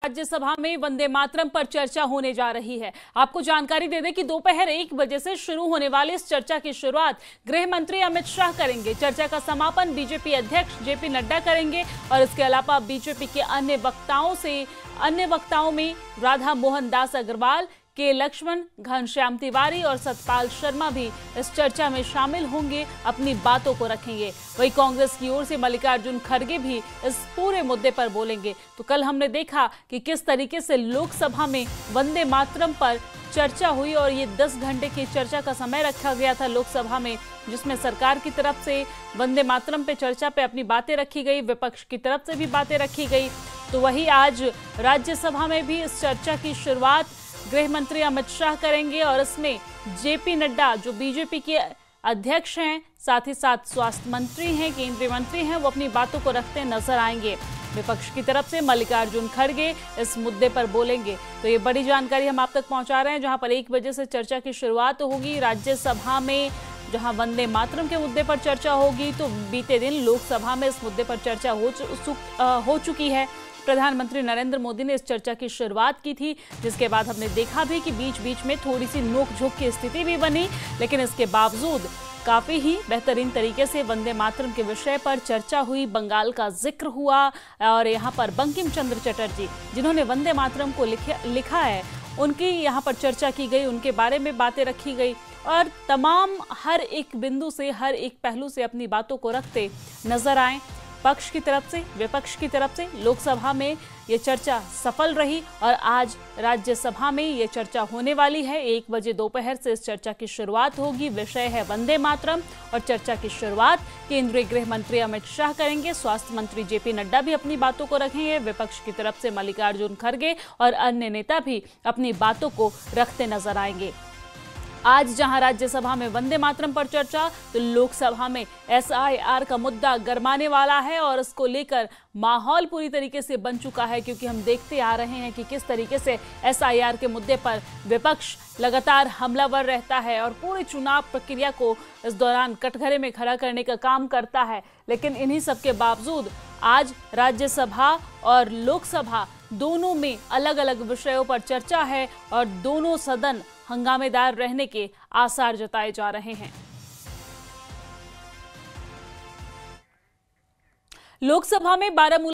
राज्यसभा में वंदे मातरम पर चर्चा होने जा रही है। आपको जानकारी दे दें कि दोपहर 1 बजे से शुरू होने वाली इस चर्चा की शुरुआत गृह मंत्री अमित शाह करेंगे। चर्चा का समापन बीजेपी अध्यक्ष जेपी नड्डा करेंगे और इसके अलावा बीजेपी के अन्य वक्ताओं में राधा मोहन दास अग्रवाल, के लक्ष्मण, घनश्याम तिवारी और सतपाल शर्मा भी इस चर्चा में शामिल होंगे, अपनी बातों को रखेंगे। वहीं कांग्रेस की ओर से मल्लिकार्जुन खड़गे भी इस पूरे मुद्दे पर बोलेंगे। तो कल हमने देखा कि किस तरीके से लोकसभा में वंदे मातरम पर चर्चा हुई और ये 10 घंटे की चर्चा का समय रखा गया था लोकसभा में, जिसमें सरकार की तरफ से वंदे मातरम पे चर्चा पे अपनी बातें रखी गई, विपक्ष की तरफ से भी बातें रखी गई। तो वही आज राज्यसभा में भी इस चर्चा की शुरुआत गृह मंत्री अमित शाह करेंगे और इसमें जेपी नड्डा जो बीजेपी के अध्यक्ष हैं, साथ ही साथ स्वास्थ्य मंत्री हैं, केंद्रीय मंत्री हैं, वो अपनी बातों को रखते नजर आएंगे। विपक्ष की तरफ से मल्लिकार्जुन खड़गे इस मुद्दे पर बोलेंगे। तो ये बड़ी जानकारी हम आप तक पहुंचा रहे हैं, जहां पर 1 बजे से चर्चा की शुरुआत होगी राज्यसभा में, जहां वंदे मातरम के मुद्दे पर चर्चा होगी। तो बीते दिन लोकसभा में इस मुद्दे पर चर्चा हो चुकी है। प्रधानमंत्री नरेंद्र मोदी ने इस चर्चा की शुरुआत की थी, जिसके बाद हमने देखा भी कि बीच बीच में थोड़ी सी नोक-झोंक की स्थिति भी बनी, लेकिन इसके बावजूद काफी ही बेहतरीन तरीके से वंदे मातरम के विषय पर चर्चा हुई। बंगाल का जिक्र हुआ और यहाँ पर बंकिम चंद्र चटर्जी जिन्होंने वंदे मातरम को लिखा है, उनकी यहाँ पर चर्चा की गई, उनके बारे में बातें रखी गई और तमाम हर एक बिंदु से, हर एक पहलू से अपनी बातों को रखते नजर आए। पक्ष की तरफ से, विपक्ष की तरफ से लोकसभा में ये चर्चा सफल रही और आज राज्यसभा में ये चर्चा होने वाली है। 1 बजे दोपहर से इस चर्चा की शुरुआत होगी। विषय है वंदे मातरम और चर्चा की शुरुआत केंद्रीय गृह मंत्री अमित शाह करेंगे। स्वास्थ्य मंत्री जेपी नड्डा भी अपनी बातों को रखेंगे। विपक्ष की तरफ से मल्लिकार्जुन खड़गे और अन्य नेता भी अपनी बातों को रखते नजर आएंगे। आज जहां राज्यसभा में वंदे मातरम पर चर्चा, तो लोकसभा में SIR का मुद्दा गरमाने वाला है और इसको लेकर माहौल पूरी तरीके से बन चुका है, क्योंकि हम देखते आ रहे हैं कि किस तरीके से SIR के मुद्दे पर विपक्ष लगातार हमलावर रहता है और पूरी चुनाव प्रक्रिया को इस दौरान कटघरे में खड़ा करने का काम करता है। लेकिन इन्हीं सब के बावजूद आज राज्यसभा और लोकसभा दोनों में अलग अलग विषयों पर चर्चा है और दोनों सदन हंगामेदार रहने के आसार जताए जा रहे हैं। लोकसभा में बारामूला